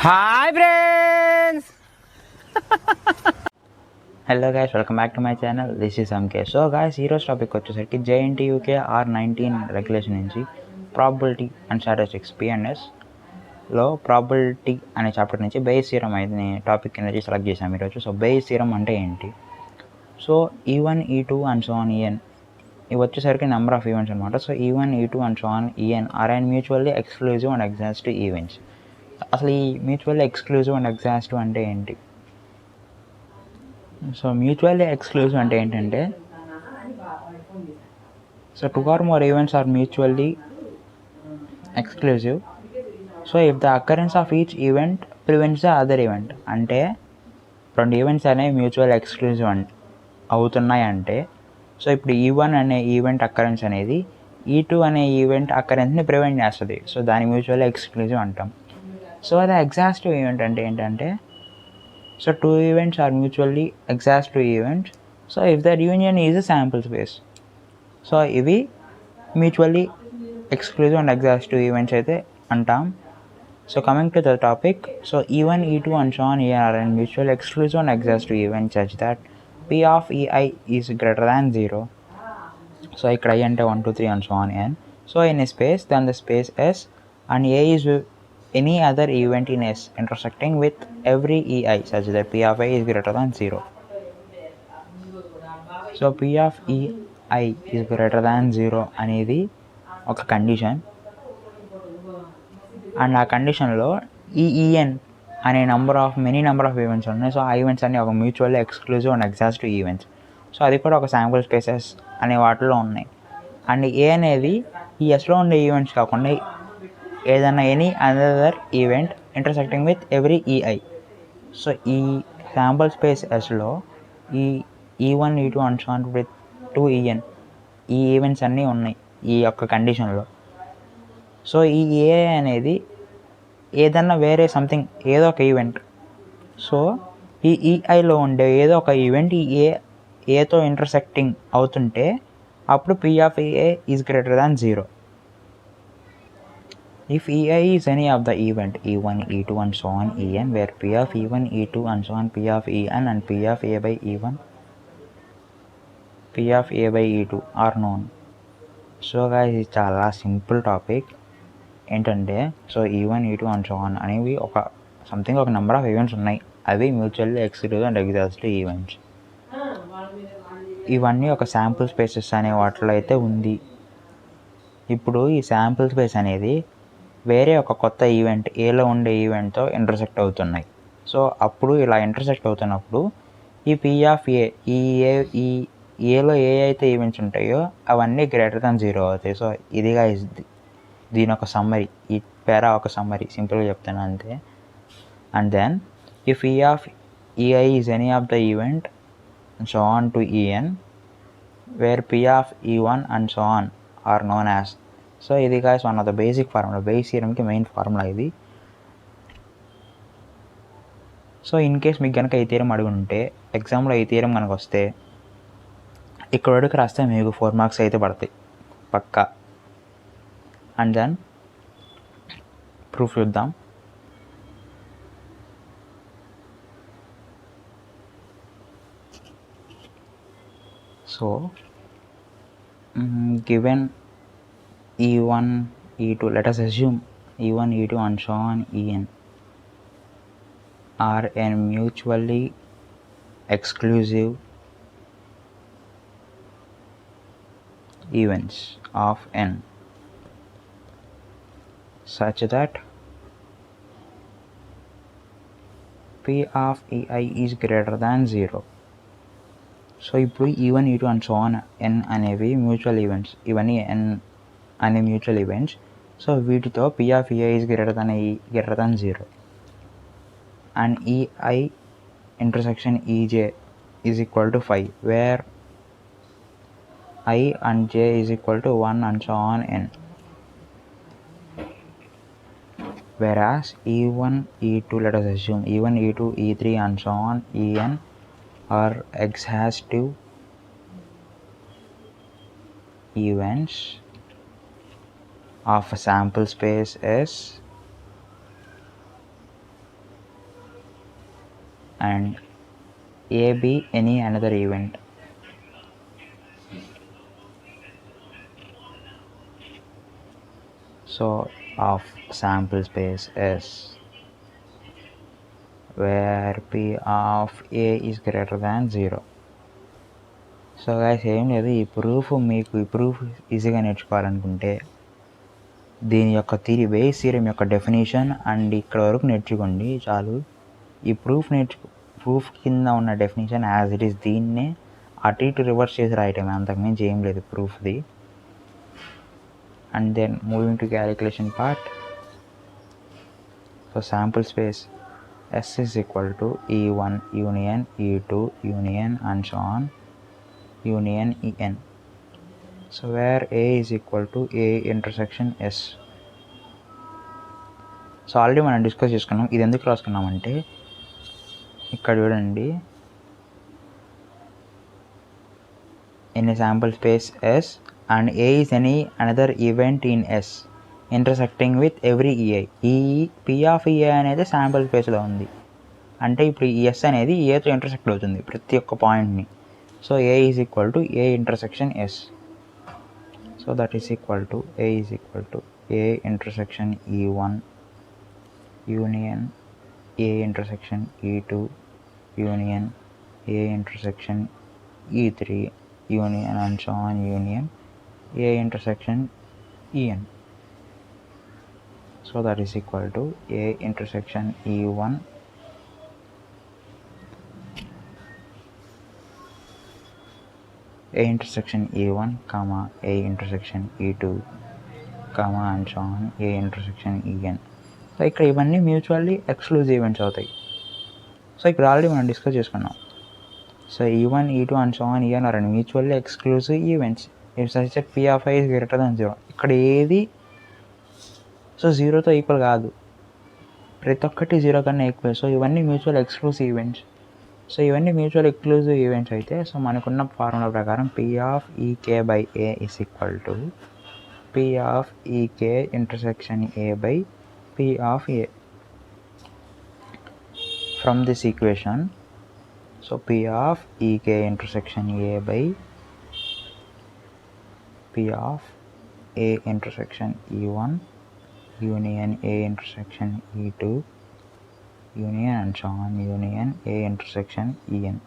Hi friends! Hello guys, welcome back to my channel. This is MK. So guys, heroes topic వచ్చేసరికి JNTUK R19 regulation నుంచి probability and statistics PNS లో probability అనే chapter నుంచి Bayes theorem అనే topic అనేది select చేసాము ఈరోజు. So Bayes theorem అంటే ఏంటి? So E1 E2 and so on En ఇవి వచ్చేసరికి నెంబర్ ఆఫ్ ఈవెంట్స్ అనమాట. So E1 E2 and so on En are and mutually exclusive and exhaustive events. అసలు ఈ మ్యూచువల్లీ ఎక్స్క్లూజివ్ అండ్ ఎగ్జాస్టివ్ అంటే ఏంటి? So mutually exclusive అంటే ఏంటంటే, so two or more events are mutually exclusive. So if the occurrence of each event prevents the other event, అంటే రెండు events అనేవి mutual exclusive అవుతున్నాయి అంటే, సో ఇప్పుడు E1 అనే ఈవెంట్ అకరెన్స్ అనేది E2 అనే ఈవెంట్ అకరెన్స్ని ప్రివెంట్ చేస్తుంది. సో దాని మ్యూచువల్ ఎక్స్క్లూజివ్ అంటాం. సో అది ఎగ్జాస్టివ్ ఈవెంట్ అంటే ఏంటంటే, so two events are mutually exhaustive events. So if that union is a sample space. So ఇవి mutually exclusive and exhaustive events అయితే అంటాం. So coming to the topic, so E1 E2 and so on En are mutual exclusive and exhaustive events such that P of Ei is greater than 0. So ఇక్కడ I అంటే 1 2 3 and so on n. So in a space, then the space S and A is any other event in S intersecting with every Ei such that P of I is greater than 0. So P of Ei is greater than 0 అనేది ఒక condition. And ఆ కండిషన్లో EN అనే number of events ఉన్నాయి. So ఆ events అన్నీ ఒక mutually exclusive and exhaustive events. So అది కూడా ఒక శాంపుల్ స్పేసెస్ అనే వాటిలో ఉన్నాయి. అండ్ ఏ అనేది ఈ ఎస్లో ఉండే ఈవెంట్స్ కాకుండా ఏదైనా any another event intersecting with every EI. So ఈ శాంపుల్ స్పేస్ ఎస్లో ఈ E1 E2 and so on with 2En ఈ ఈవెంట్స్ అన్నీ ఉన్నాయి ఈ యొక్క కండిషన్లో. సో ఈ ఏ అనేది ఏదన్నా వేరే సంథింగ్ ఏదో ఒక ఈవెంట్. సో ఈ ఈఐలో ఉండే ఏదో ఒక ఈవెంట్ ఈ ఏతో ఇంటర్సెక్టింగ్ అవుతుంటే అప్పుడు P of A is greater than 0. If Ei is any of the event E1, E2 and so on En, where P of E1, E2 and so on P of En and P of A by E1, P of A by E2 are known. So guys, ఇది చాలా simple topic. ఏంటంటే, so E1 E2 and so on అనేవి ఒక something ఒక number of events ఉన్నాయి. అవి mutually exclusive and exhaustive events. ఇవన్నీ ఒక శాంపుల్ స్పేసెస్ అనే వాటిలో అయితే ఉంది. ఇప్పుడు ఈ శాంపుల్ స్పేస్ అనేది వేరే ఒక కొత్త ఈవెంట్ ఏలో ఉండే ఈవెంట్తో ఇంటర్సెక్ట్ అవుతున్నాయి. సో అప్పుడు ఇలా ఇంటర్సెక్ట్ అవుతున్నప్పుడు ఈ P of A ఈ ఏలో ఏ అయితే ఈవెంట్స్ ఉంటాయో అవన్నీ గ్రేటర్ దాన్ 0 అవుతాయి. సో ఇదిగా దీని ఒక సమ్మరీ, ఈ పేరా ఒక సమ్మరీ, సింపుల్గా చెప్తాను అంతే. And then if E of Ei is any of the event and so on to En, where P of E1 and so on are known as. So ఇది guys one of the basic formula, Bayes థియరమ్కి main formula ఇది. So in case మీకు కనుక ఈ theorem అడుగు ఉంటే, ఎగ్జామ్లో ఈ థియరం కనుక వస్తే ఇక్కడ వరకు రాస్తే మీకు 4 మార్క్స్ అయితే పడతాయి పక్కా. అండ్ దెన్ ప్రూఫ్ చూద్దాం. So given E1 E2, let us assume E1 E2 and so on En are n mutually exclusive events of n such that P of Ei is greater than 0. So ఇప్పుడు E1 E2 and so on n అనేవి mutual events. ఇవన్నీ n అనే mutual events. So వీటితో P of Ei is greater than 0 and Ei intersection Ej is equal to 5, where I and j is equal to 1 and so on n. Whereas E1 E2, let us assume E1 E2 E3 and so on En are exhaustive events of a sample space S and A be any another event. So of sample space S where P of A is greater than 0. So guys ఏం లేదు, ఈ proof ఈజీగా నేర్చుకోవాలనుకుంటే దీని యొక్క base theorem యొక్క definition and ఇక్కడ వరకు నేర్చుకోండి చాలు. ఈ ప్రూఫ్ కింద ఉన్న డెఫినేషన్ యాజ్ ఇట్ ఈస్ దీన్నే అటు ఇటు రివర్స్ చేసి రాయటమే, అంతకుమించి ఏం లేదు ప్రూఫ్ది. And then moving to calculation part. So sample space S is equal to E1 union E2 union and so on union En. So where A is equal to A intersection S. So already మనం discuss చేసుకున్నాం. ఇది ఎందుకు రాసుకున్నామంటే ఇక్కడ చూడండి, in a sample space S and A is any another event in S intersecting with every EI. ఈ P of EI అనేది sample స్పేస్లో ఉంది అంటే ఇప్పుడు ఈ S అనేది ఏతో ఇంటర్సెక్ట్ అవుతుంది ప్రతి ఒక్క పాయింట్ని. So A is equal to A intersection S. So that is equal to A is equal to A intersection E1 union A intersection E2 union A intersection E3 union and so on union A intersection En. So that is equal to A intersection E1 A intersection E1 comma A intersection E2 comma and so on A intersection En. So ఇక్కడ ఇవన్నీ mutually exclusive events అవుతాయి. So ఇక్కడ already మనం discuss చేసుకున్నాం. So E1 E2 and so on En are mutually exclusive events if such that P of I is greater than 0. ఇక్కడ ఏది so 0తో equal కాదు, ప్రతి ఒక్కటి 0 కన్నా ఈక్వల్. సో ఇవన్నీ మ్యూచువల్ ఎక్స్క్లూజివ్ ఈవెంట్స్. సో ఇవన్నీ మ్యూచువల్ ఎక్స్క్లూజివ్ ఈవెంట్స్ అయితే so మనకున్న ఫార్ములా ప్రకారం P of EK by A is equal to P of EK intersection A by P of A. From this equation, so P of EK intersection A by P of A intersection E1 union A intersection E2 union and so on union A intersection En.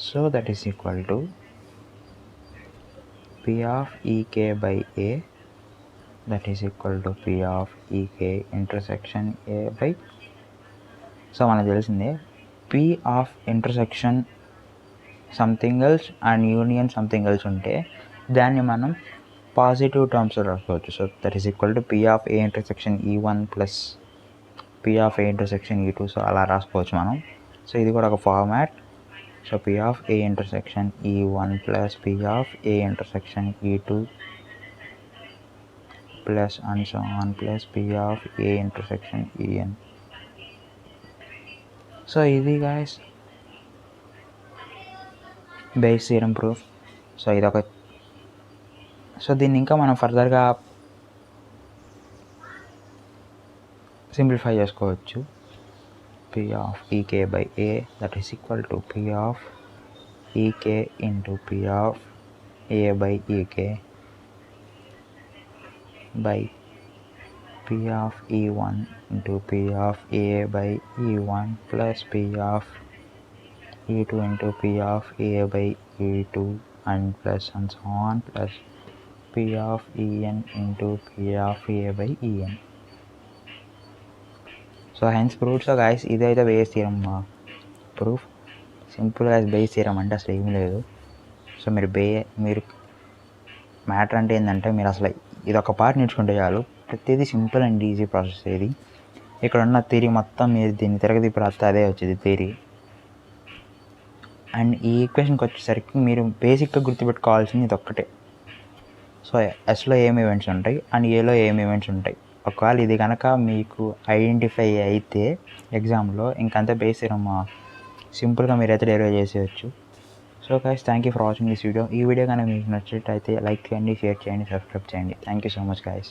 So that is equal to P of EK by A, that is equal to P of EK intersection A by, so మనకు తెలిసిందే P of intersection something else and union something else ఉంటే దాన్ని మనం positive టర్మ్స్లో రాసుకోవచ్చు. So that is equal to P of A intersection E1 plus P of A intersection E2. So అలా రాసుకోవచ్చు మనం. So ఇది కూడా ఒక format. So P of A intersection E1 plus P of A intersection E2 plus and so on plus P of A intersection En. So ఇది guys base theorem proof. So ఇదొక, so దీన్ని ఇంకా మనం ఫర్దర్గా simplify చేసుకోవచ్చు. P of EK by A, that is equal to P of EK into P of A by EK by P of E1 into P of A by E1 plus P of E2 into P of A by E2 and plus and so on plus P of En into P of A by En. So hence proof. So guys ఇదైతే base theorem proof. సింపుల్గా base theorem అంటే అసలు ఏమీ లేదు. So మీరు matter అంటే ఏంటంటే మీరు అసలు ఇదొక పార్ట్ నేర్చుకుంటే చాలు, ప్రతిదీ సింపుల్ అండ్ ఈజీ ప్రాసెస్. ఇది ఇక్కడ ఉన్న థియరీ మొత్తం మీరు దీన్ని తిరగతిప్పి రాస్తే అదే వచ్చేది థియరీ. అండ్ ఈ ఈక్వేషన్కి వచ్చేసరికి మీరు బేసిక్గా గుర్తుపెట్టుకోవాల్సింది ఇది ఒక్కటే. సో ఎస్లో ఏం ఈవెంట్స్ ఉంటాయి అండ్ ఏలో ఏం ఈవెంట్స్ ఉంటాయి. ఒకవేళ ఇది కనుక మీకు ఐడెంటిఫై అయితే ఎగ్జామ్లో ఇంకంతే బేస్ థియరమ్ సింపుల్గా మీరైతే డెరైవ్ చేసేయచ్చు. So guys thank you for watching this video. ఈ వీడియో కనుక మీకు నచ్చినట్లయితే లైక్ చేయండి, షేర్ చేయండి, సబ్స్క్రైబ్ చేయండి. Thank you so much guys.